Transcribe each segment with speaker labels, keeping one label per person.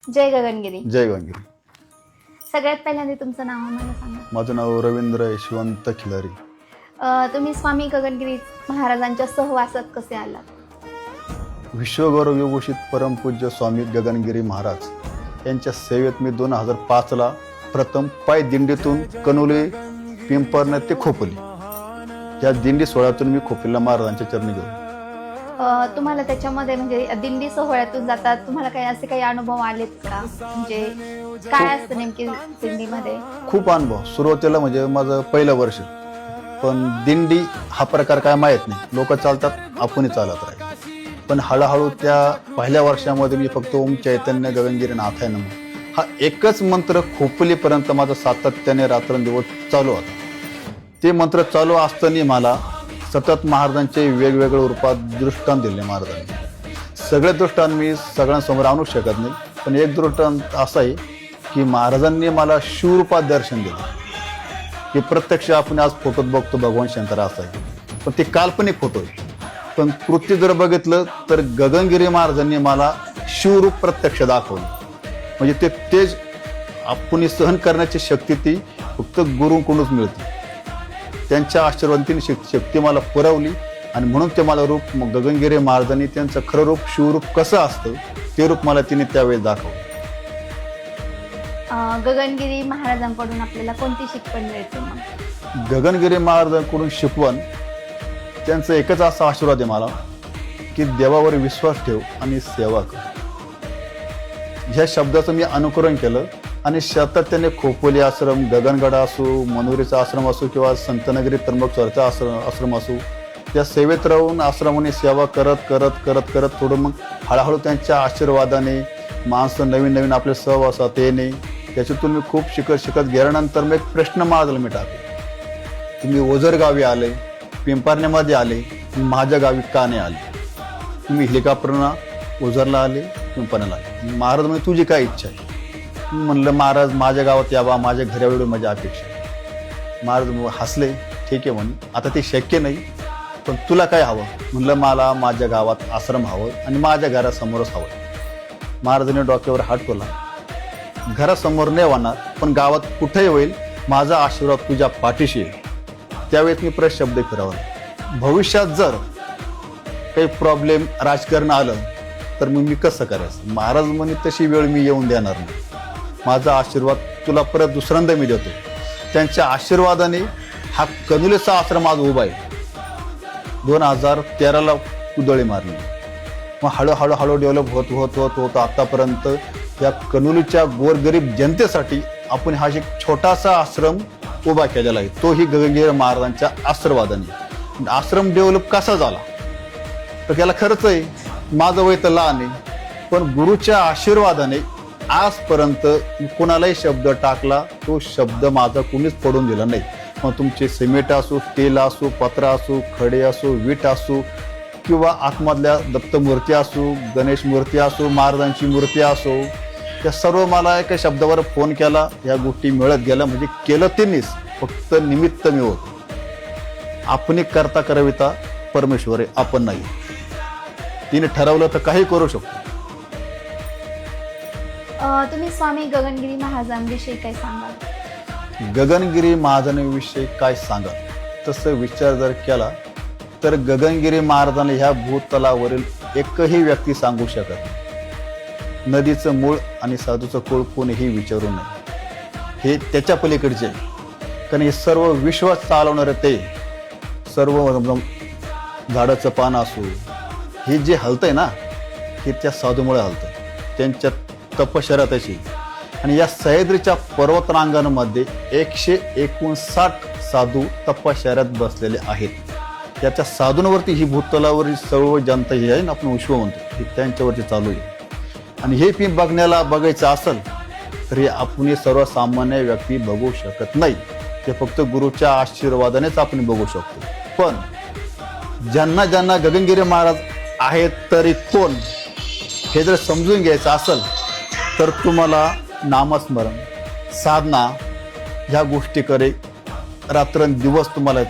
Speaker 1: जय गगनगिरी.
Speaker 2: जय गंगिरी.
Speaker 1: सगळ्यात पहिल्यांदा तुमचं नाव मला सांगा.
Speaker 2: माझं नाव रवींद्र यशवंत खिलारी.
Speaker 1: तुम्ही स्वामी गगनगिरी महाराजांच्या सहवासात कसे आलात?
Speaker 2: विश्वगौरव विभूषित परमपूज्य स्वामी गगनगिरी महाराज यांच्या सेवेत मी 2005ला प्रथम पाय दिंडीतून कनोली पिंपरणे ते खोपोली या दिंडी सोहळ्यातून मी खोपोलीला महाराजांच्या चरणी गेलो.
Speaker 1: तुम्हाला त्याच्यामध्ये म्हणजे दिंडी सोहळ्यातून जातात तुम्हाला काही असे काही अनुभव आलेत का? म्हणजे काय असतं नेमकी दिंडीमध्ये?
Speaker 2: खूप अनुभव. सुरुवातीला म्हणजे माझं पहिलं वर्ष, पण दिंडी हा प्रकार काय माहीत नाही. लोक चालतात, आपणही चालत राहील. पण हळूहळू त्या पहिल्या वर्षामध्ये मी फक्त ओम चैतन्य गगनगिरी नाथ आहे नमः हा एकच मंत्र खोपोलीपर्यंत माझा सातत्याने रात्रंदिवस चालू होता. ते मंत्र चालू असताना मला सतत महाराजांचे वेगवेगळ्या रूपात दृष्टांत दिले. महाराजांनी सगळे दृष्टांत मी सगळ्यांसमोर आणू शकत नाही, पण एक दृष्टांत असा आहे की महाराजांनी मला शिवरूपात दर्शन दिलं की प्रत्यक्ष आपण आज फोटोत बघतो भगवान शंकर असा आहे, पण ते काल्पनिक फोटो आहे. पण कृती जर बघितलं तर गगनगिरी महाराजांनी मला शिवरूप प्रत्यक्ष दाखवलं. म्हणजे ते तेज आपण सहन करण्याची शक्ती ती फक्त गुरूंकडूनच मिळते. त्यांच्या आशीर्वादाने शक्ती मला पुरवली आणि म्हणून ते मला रूप गगनगिरी महाराजांनी त्यांचं खरं रूप शिवरूप कसं असतं ते रूप मला तिने त्यावेळेस दाखवलं.
Speaker 1: गगनगिरी महाराजांकडून आपल्याला कोणती शिकवण मिळते मग?
Speaker 2: गगनगिरी महाराजांकडून शिकवण त्यांचं एकच असा आशीर्वाद आहे मला की देवावर विश्वास ठेव आणि सेवा कर. ह्या शब्दाचं मी अनुकरण केलं आणि सातत्याने खोपोली आश्रम, गगनगड असो, मनोरीचा आश्रम असो किंवा संतनगरी त्र्यंबकेश्वरचा आश्रम असो, त्या सेवेत राहून आश्रमाने सेवा करत करत करत करत थोडं मग हळूहळू त्यांच्या आशीर्वादाने माणसं नवीन नवीन आपल्या सहवासात येणे, त्याच्यातून मी खूप शिकत गेल्यानंतर मग एक प्रश्न महाराजाला मी टाकले. तुम्ही ओझरगावी आले, पिंपरण्यामध्ये आले, माझ्या गावी का नाही आले? तुम्ही हेलिकॉप्टरना ओझरला आले, पिंपरण्याला आले. महाराज म्हणजे तुझी काय इच्छा आहे? म्हणलं महाराज माझ्या गावात यावा, माझ्या घरावेळी माझी अपेक्षा आहे. महाराज हसले. ठीक आहे म्हणे, आता ते शक्य नाही, पण तुला काय हवं? म्हणलं मला माझ्या गावात आश्रम हवं आणि माझ्या घरासमोरच हवं. महाराजांनी डोक्यावर हात ठेवला. घरासमोर नाही होणार, पण गावात कुठेही होईल, माझा आशीर्वाद तुझ्या पाठीशी येईल. त्यावेळेस मी परत शब्द फिरवला. भविष्यात जर काही प्रॉब्लेम राजकारण आलं तर मग मी कसं करायचं? महाराज म्हणे तशी वेळ मी येऊन देणार नाही. माझा आशीर्वाद तुला परत दुसऱ्यांदा मी देतो. त्यांच्या आशीर्वादाने हा कनुलेचा आश्रम आज उभा आहे. 2013ला कुदळी मारली. मग हळूहळू डेव्हलप होत आतापर्यंत या कनुलीच्या गोरगरीब जनतेसाठी आपण हा एक छोटासा आश्रम उभा केलेला आहे. तोही गगनगिरी महाराजांच्या आशीर्वादाने. आश्रम डेव्हलप कसा झाला तर त्याला खर्च आहे. माझं वय तर लहान आहे, पण गुरुच्या आशीर्वादाने आजपर्यंत कोणालाही शब्द टाकला तो शब्द माझा कोणीच पडून दिला नाही. मग तुमचे सिमेंट असो, स्टील असो, पत्र असो, खडे असो, वीट असो किंवा आतमधल्या दत्त मूर्ती असो, गणेश मूर्ती असो, महाराजांची मूर्ती असो, त्या सर्व मला एका शब्दावर फोन केला. या गोष्टी मिळत गेल्या. म्हणजे केलं त्यांनीच, फक्त निमित्त मी होतो. आपण करता करविता परमेश्वर आहे, आपण नाही. तिने ठरवलं तर काही करू शकतो.
Speaker 1: तुम्ही स्वामी गगनगिरी महाराजांविषयी काय सांगाल?
Speaker 2: गगनगिरी महाराजांविषयी काय सांगाल तसं विचार जर केला तर गगनगिरी महाराजांना ह्या भूतलावरील एकही व्यक्ती सांगू शकत नाही. नदीचं मूळ आणि साधूचं कुळ कोणीही विचारू नये. हे त्याच्या पलीकडचे आहे. कारण हे सर्व विश्व चालवणारे ते सर्व झाडाचं पान असो, हे जे हलतंय ना हे त्या साधूमुळे हलतं. त्यांच्या तपश्चर्याची. आणि या सह्याद्रीच्या पर्वतरांगांमध्ये 159 साधू तपश्चर्यात बसलेले आहेत. त्याच्या साधूंवरती ही भूतलावरील सर्व जनता ही आहे ना, आपण विश्व म्हणतो, ही त्यांच्यावरती चालू आहे. आणि हे पीक बघायचं असेल तर हे आपण सर्वसामान्य व्यक्ती बघू शकत नाही. ते फक्त गुरुच्या आशीर्वादानेच आपण बघू शकतो. पण ज्यांना ज्यांना गगनगिरी महाराज आहेत तरी कोण हे जर समजून घ्यायचं असेल तर तुम्हाला नामस्मरण, साधना ह्या गोष्टीकडे रात्रंदिवस तुम्हाला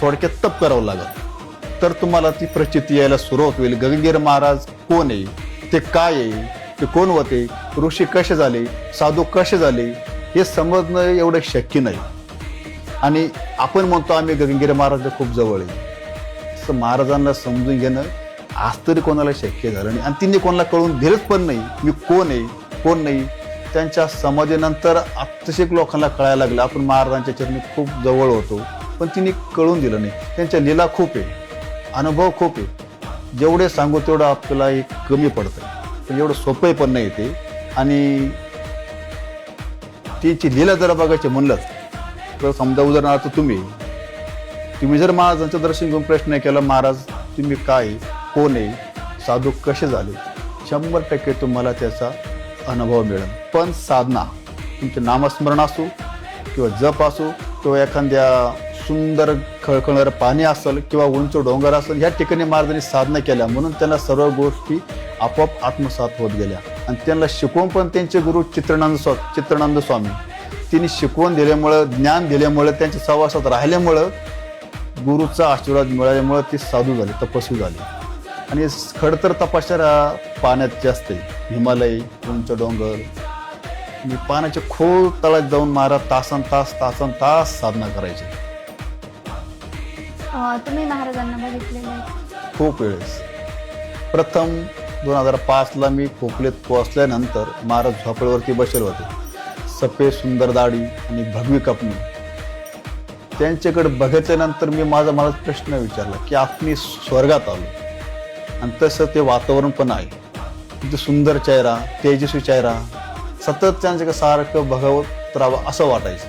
Speaker 2: थोडक्यात तप करावं लागेल. तर तुम्हाला ती प्रचिती यायला सुरुवात होईल. गगनगिरी महाराज कोण आहे, ते काय आहे, ते कोण होते, ऋषी कसे झाले, साधू कसे झाले, हे समजणं एवढं शक्य नाही. आणि आपण म्हणतो आम्ही गगनगिरी महाराज खूप जवळ आहे, असं महाराजांना समजून घेणं आज तरी कोणाला शक्य झालं नाही. आणि तिने कोणाला कळून दिलंच पण नाही मी कोण आहे कोण नाही. त्यांच्या समाधीनंतर अत्यधिक लोकांना कळायला लागलं आपण महाराजांच्या चरणी खूप जवळ होतो, पण तिने कळून दिलं नाही. त्यांच्या लीला खूप आहे, अनुभव खूप आहे, जेवढे सांगू तेवढं आपल्याला एक कमी पडतं, पण एवढं सोपं पण नाही ते. आणि तिची लीला जरा बघायची म्हणलं तर समजा उदाहरणार्थ तुम्ही जर महाराजांचं दर्शन घेऊन प्रश्न केला महाराज तुम्ही काय कोण आहे, साधू कसे झाले, 100% तुम्हाला त्याचा अनुभव मिळेल. पण साधना तुमचे नामस्मरण असो किंवा जप असो किंवा एखाद्या सुंदर खळखळणारं पाणी असेल किंवा उंच डोंगर असेल, ह्या ठिकाणी महाराजांनी साधना केल्या म्हणून त्यांना सर्व गोष्टी आपोआप आत्मसात होत गेल्या. आणि त्यांना शिकवून पण त्यांचे गुरु चित्रानंद स्वामी तिने शिकवून दिल्यामुळं, ज्ञान दिल्यामुळं, त्यांच्या सहवासात राहिल्यामुळं, गुरुचा आशीर्वाद मिळाल्यामुळं ती साधू झाली, तपस्वी झाली. आणि खडतर तपश्चर्या पाण्यात जास्त आहे, हिमालय, उंच डोंगर आणि पाण्याच्या खोल तळात जाऊन महाराज तासन तास साधना करायची.
Speaker 1: तुम्ही महाराजांना बघितलेलं आहे?
Speaker 2: खूप वेळेस. प्रथम 2005ला मी खोकलेत पोहोचल्यानंतर महाराज झोपड्यावरती बसले होते, सफेद सुंदर दाढी आणि भगवी कपणी. त्यांच्याकडे बघितल्यानंतर मी मला प्रश्न विचारला की आपण स्वर्गात आलो आणि तसं ते वातावरण पण आहे, किती सुंदर चेहरा, तेजस्वी चेहरा, सतत त्यांच्याकडे सारखं बघावत राहावं असं वाटायचं.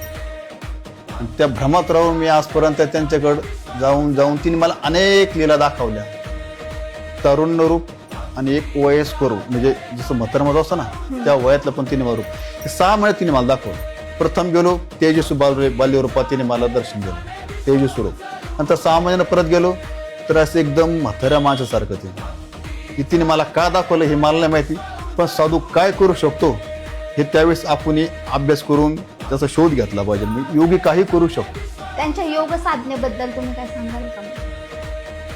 Speaker 2: आणि त्या भ्रमात राहून मी आजपर्यंत त्यांच्याकडे जाऊन तिने मला अनेक लीला दाखवल्या. तरुण रूप आणि एक वयस्कर रूप, म्हणजे जसं म्हातारमध्ये असतं ना त्या वयातलं पण तिने मला रूप, 6 महिन्यात तिने मला दाखवलं. प्रथम गेलो तेजस्वी बाल्यरूपात तिने मला दर्शन दिलं, तेजस्वी रूप. नंतर 6 महिन्यानं परत गेलो तर असं एकदम म्हाताऱ्या माणसासारखं तिने मला का दाखवलं हे मला नाही माहिती, पण साधू काय करू शकतो हे त्यावेळेस आपण अभ्यास करून त्याचा शोध घेतला पाहिजे. योगी काही करू शकतो.
Speaker 1: त्यांच्या योग साधनेबद्दल तुम्ही काय सांगाल का?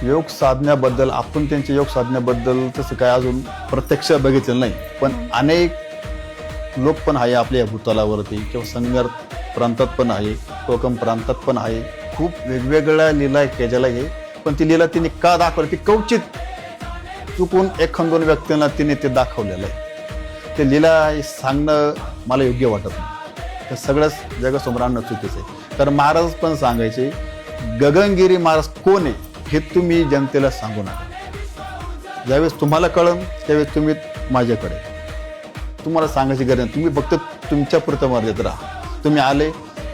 Speaker 2: योग साधण्याबद्दल आपण त्यांच्या योग साधण्याबद्दल तसं काय अजून प्रत्यक्ष बघितलेलं नाही, पण अनेक लोक पण आहे आपल्या या भूतलावरती किंवा संगमेर प्रांतात पण आहे, कोकण प्रांतात पण आहे. खूप वेगवेगळ्या लीला केलेल्या आहे, पण ती लीला तिने का दाखवली ती क्वचित चुकून 1-2 व्यक्तींना तिने ते दाखवलेलं आहे. ते लीला सांगणं मला योग्य वाटत नाही, ते सगळंच जगासमोर आणणं चुकीचं आहे. तर महाराज पण सांगायचे गगनगिरी महाराज कोण आहे हे तुम्ही जनतेला सांगू नका. ज्यावेळेस तुम्हाला कळलं त्यावेळेस तुम्ही माझ्याकडे, तुम्हाला सांगायची गरज नाही. तुम्ही फक्त तुमच्या पुरतं मर्यादित राहा. तुम्ही आले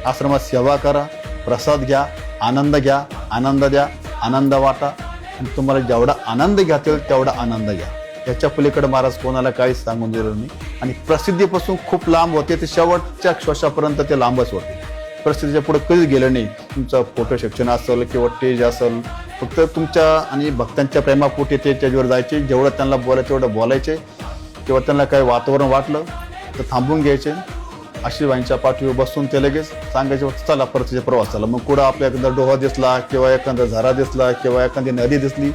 Speaker 2: आश्रमात सेवा करा, प्रसाद घ्या, आनंद घ्या, आनंद द्या, आनंद वाटा. आणि तुम्हाला जेवढा आनंद घ्याल तेवढा आनंद घ्या. याच्या पलीकडे महाराज कोणाला काहीच सांगून दिलं नाही. आणि प्रसिद्धीपासून खूप लांब होते, ते शेवटच्या श्वासापर्यंत ते लांबच होते. प्रसिद्धीच्या पुढे कधीच गेलं नाही. तुमचं फोटो सेक्शन असेल किंवा टेज असेल, फक्त तुमच्या आणि भक्तांच्या प्रेमापोटी ते स्टेजवर जायचे, जेवढं त्यांना बोलायचं तेवढं बोलायचे, किंवा त्यांना काही वातावरण वाटलं तर थांबून घ्यायचे. आशीर्वादांच्या पाठीवर बसून ते लगेच सांगायचे चला परतीच्या प्रवासाला. मग कुठं आपल्या एखादा डोहा दिसला किंवा एखादा झरा दिसला किंवा एखादी नदी दिसली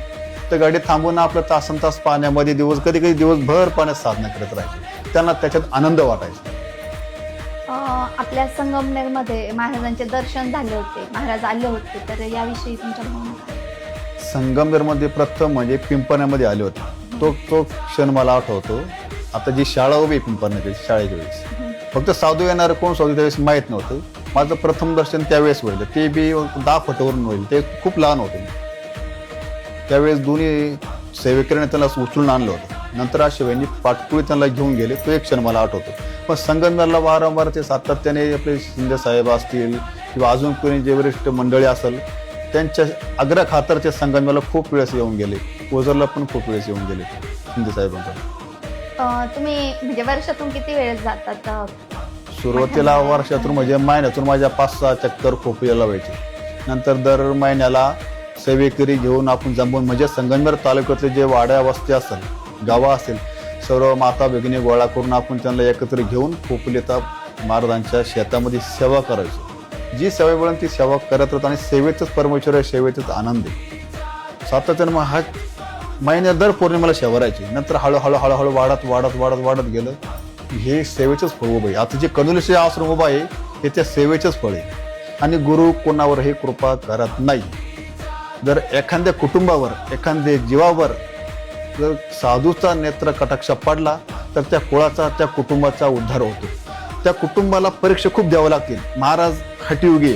Speaker 2: तर गाडी थांबून आपलं तास पाण्यामध्ये कधी कधी दिवसभर पाण्यात साधना करत राहायचे. त्यांना त्याच्यात आनंद वाटायचा.
Speaker 1: आपल्या संगमनेरमध्ये महाराजांचे दर्शन झाले होते, महाराज आले होते, तर याविषयी तुमच्या भावना काय?
Speaker 2: संगमनेरमध्ये प्रथम म्हणजे पिंपण्यामध्ये आले होते. तो क्षण मला आठवतो. आता जी शाळा उभी पिंपण्याची शाळेच्या वेळेस फक्त साधू येणार कोण साधू त्यावेळेस माहीत नव्हतं. माझं प्रथम दर्शन त्यावेळेस होईल, ते बी 10 फुटावरून होईल. ते खूप लहान होते त्यावेळेस. दोन्ही सेवेकऱ्याने त्याला उचलून आणलं होतं. नंतर आशिवाईंनी पाटकुळी त्यांना घेऊन गेले. तो एक क्षण मला आठवतो. पण संगमनेरला वारंवार ते सातत्याने आपले शिंदे साहेब असतील किंवा अजून कोणी जे वरिष्ठ मंडळी असेल त्यांच्या आग्रह खातर ते संगमनेरला खूप वेळेस येऊन गेले. ओझरला पण खूप वेळेस येऊन गेले शिंदे साहेबांकडे.
Speaker 1: तुम्ही म्हणजे वर्षातून किती वेळेस जातात?
Speaker 2: सुरुवातीला वर्षातून म्हणजे महिन्यातून माझ्या 5-6 चक्कर खोपल्याला व्हायचे. नंतर दर महिन्याला सेवेकरी घेऊन आपण जमवून म्हणजे संगमनेर तालुक्यातले जे वाड्या वस्ती असेल, गावं असेल, सर्व माता भगिनी गोळा करून आपण त्यांना एकत्र घेऊन खोपलेता महाराजांच्या शेतामध्ये सेवा करायचो. जी सेवा मिळून ती सेवा करत राहत आणि सेवेतच परमेश्वर आहे, सेवेतच आनंद आहे. सातत्यानं मग हा दर पौर्णिमेला शेवरायची. नंतर हळूहळू हळूहळू वाढत वाढत वाढत वाढत गेलं. हे सेवेचंच फळ उभं आहे. आता जे कनुलेश्वर आश्रम उभा आहे हे त्या सेवेचंच फळ आहे. आणि गुरु कोणावर हे कृपा करत नाही. जर एखाद्या कुटुंबावर एखाद्या जीवावर जर साधूचा नेत्र कटाक्ष पडला तर त्या कुळाचा त्या कुटुंबाचा उद्धार होतो. त्या कुटुंबाला परीक्षा खूप द्यावं लागतील. महाराज हटियुगी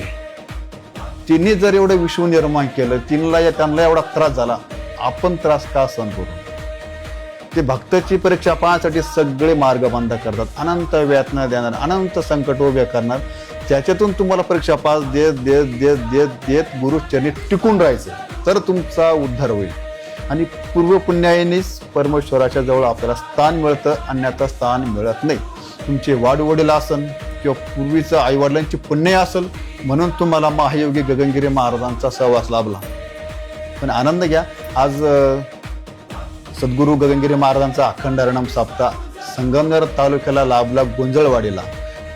Speaker 2: तिने जर एवढं विश्व निर्माण केलं, त्यांना एवढा त्रास झाला, आपण त्रास का सहन करू? ते भक्ताची परीक्षा पाहण्यासाठी सगळे मार्ग बंद करतात. अनंत वेदना देणार, अनंत संकट उभे करणार. त्याच्यातून तुम्हाला परीक्षा पास देत देत देत देत देत गुरुचरणी टिकून राहायचं, तर तुमचा उद्धार होईल. आणि पूर्व पुण्याईनेच परमेश्वराच्या जवळ आपल्याला स्थान मिळतं, अन्यथा स्थान मिळत नाही. तुमचे वाडवडील असन किंवा पूर्वीचं आईवडिलांची पुण्य असेल म्हणून तुम्हाला महायोगी गगनगिरी महाराजांचा सहवास लाभला. पण आनंद घ्या, आज सद्गुरू गगनगिरी महाराजांचा अखंड हरिनाम सप्ताह संगमनेर तालुक्याला लाभला, गुंजळवाडीला.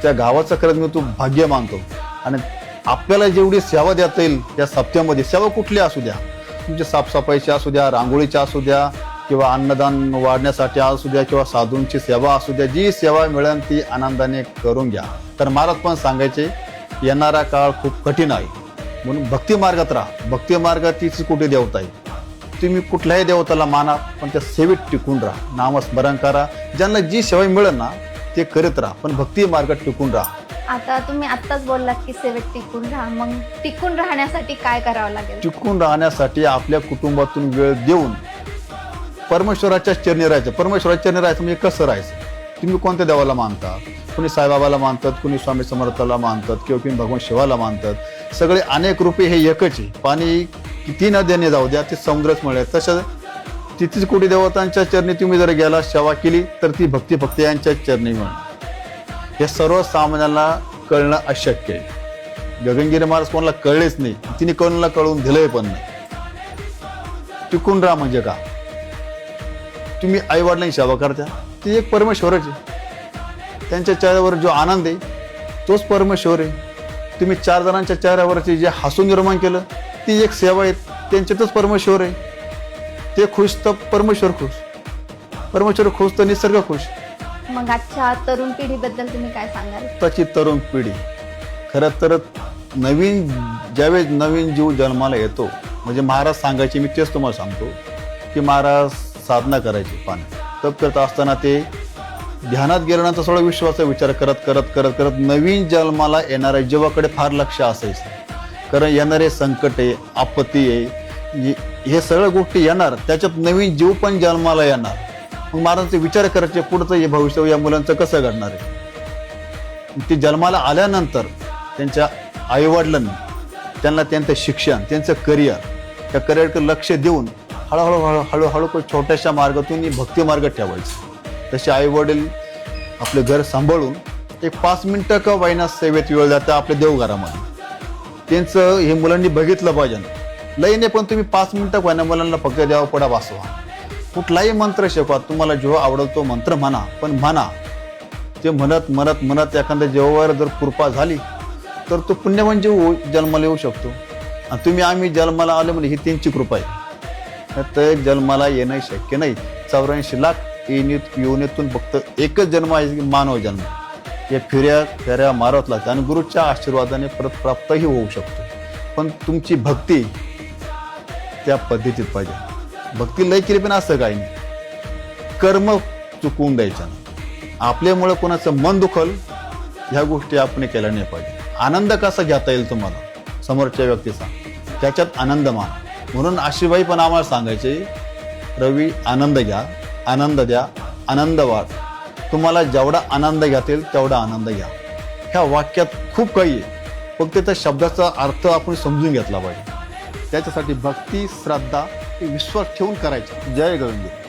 Speaker 2: त्या गावाचं खरंच मी भाग्य मानतो. आणि आपल्याला जेवढी सेवा देता येईल त्या सप्त्यामध्ये, सेवा कुठली असू द्या, तुमची साफसफाईची असू द्या, रांगोळीची असू द्या, किंवा अन्नदान वाढण्यासाठी असू द्या, किंवा साधूंची सेवा असू द्या, जी सेवा मिळेल ती आनंदाने करून घ्या. तर महाराज पण सांगायचे, येणारा काळ खूप कठीण आहे म्हणून भक्ती मार्गात राहा. भक्ती मार्गात तीच कुठे देवता आहे. तुम्ही कुठल्याही देवताला माना, पण त्या सेवेत टिकून राहा, नामस्मरण करा. ज्यांना जी सेवा मिळेल ना ते करत राहा, पण भक्ती मार्गात टिकून राहा.
Speaker 1: आता तुम्ही आत्ताच बोललात की सेवेत टिकून राहा, मग टिकून राहण्यासाठी काय करावं लागेल?
Speaker 2: टिकून राहण्यासाठी आपल्या कुटुंबातून वेळ देऊन परमेश्वराच्या चरणी राहायचं. परमेश्वराच्या चरणी राहायचं म्हणजे कसं राहायचं? तुम्ही कोणत्या देवाला मानता? कुणी साईबाबाला मानतात, कुणी स्वामी समर्थाला मानतात, किंवा कुणी भगवान शिवाला मानतात. सगळे अनेक रूपे हे एकच आहे. पाणी किती नद्याने जाऊ द्या, ते समुद्रच मिळेल. तसं तिथेच कोटी देवतांच्या चरणी तुम्ही जर गेला, सेवा केली, तर ती भक्ती फक्त यांच्या चरणी मिळणार. हे सर्वसामान्यांना कळणं अशक्य आहे. गगनगिरी महाराज कोणाला कळलेच नाही, तिने कोणाला कळवून दिलंय पण नाही. टिकून राहा म्हणजे का? तुम्ही आई वडिलांची सेवा करता, ती एक परमेश्वरच आहे. त्यांच्या चेहऱ्यावर जो आनंद आहे तोच परमेश्वर आहे. तुम्ही 4 जणांच्या चेहऱ्यावरचे जे हसून निर्माण केलं ती एक सेवा आहे. त्यांच्यातच परमेश्वर आहे. ते खुश तर परमेश्वर खुश, परमेश्वर खुश तर निसर्ग खुश.
Speaker 1: मग आजच्या तरुण पिढीबद्दल तुम्ही काय सांगाल?
Speaker 2: त्याची तरुण पिढी खरं तर ज्यावेळेस नवीन जीव जन्माला येतो, म्हणजे महाराज सांगायचे, मी तेच तुम्हाला सांगतो की महाराज साधना करायची, पाण्यात तप करत असताना ते ध्यानात गेल्यानंतर थोडा विश्वासाचा विचार करत करत करत करत नवीन जन्माला येणाऱ्या जीवाकडे फार लक्ष असायचं. कारण येणारे संकट आहे, आपत्ती आहे, हे सगळ्या गोष्टी येणार, त्याच्यात नवीन जीव पण जन्माला येणार. मग महाराजांचे विचार करायचे, पुढचं हे भविष्य या मुलांचं कसं घडणार आहे. ते जन्माला आल्यानंतर त्यांच्या आईवडिलांनी त्यांना त्यांचं शिक्षण, त्यांचं करिअर, त्या करिअरकडे लक्ष देऊन हळूहळू हळूहळू छोट्याशा मार्गातून भक्ती मार्गात ठेवायचं. तसे आई वडील आपले घर सांभाळून एक 5 मिनिटं का वाईना सेवेत वेळ जातं आपल्या देवघरामध्ये. त्यांचं हे मुलांनी बघितलं पाहिजे. लईने पण तुम्ही 5 मिनिटं वाईना मुलांना फक्त देवा पडा बसवा. कुठलाही मंत्र शिकवा, तुम्हाला जेव्हा आवडेल तो मंत्र म्हणा, पण म्हणा. ते म्हणत म्हणत म्हणत एखाद्या जेव्हावर जर कृपा झाली तर तो पुण्यवान जीव जन्माला येऊ शकतो. आणि तुम्ही आम्ही जन्माला आलो म्हणजे ही त्यांची कृपा आहे. तर जन्माला येणं शक्य नाही. 84 लाख योनीतून फक्त एकच जन्म आहे, मानव जन्म. या फेऱ्या मारत लागतात आणि गुरुच्या आशीर्वादाने परत प्राप्तही होऊ शकतो. पण तुमची भक्ती त्या पद्धतीत पाहिजे. भक्ती लय केली पण असं काही नाही. कर्म चुकवून द्यायचं नाही. आपल्यामुळे कोणाचं मन दुखल ह्या गोष्टी आपण केल्या नाही पाहिजे. आनंद कसा घेता येईल तुम्हाला समोरच्या व्यक्तीचा, त्याच्यात आनंद मान. म्हणून आशीबाई पण आम्हाला सांगायचे, रवी आनंद घ्या, आनंद द्या, आनंद वाढ. तुम्हाला जेवढा आनंद घेता येईल तेवढा आनंद घ्या. ह्या वाक्यात खूप काही आहे, फक्त त्या शब्दाचा अर्थ आपण समजून घेतला पाहिजे. त्याच्यासाठी भक्ती, श्रद्धा, विश्वास ठेवून करायचा. जय गगनगिरी.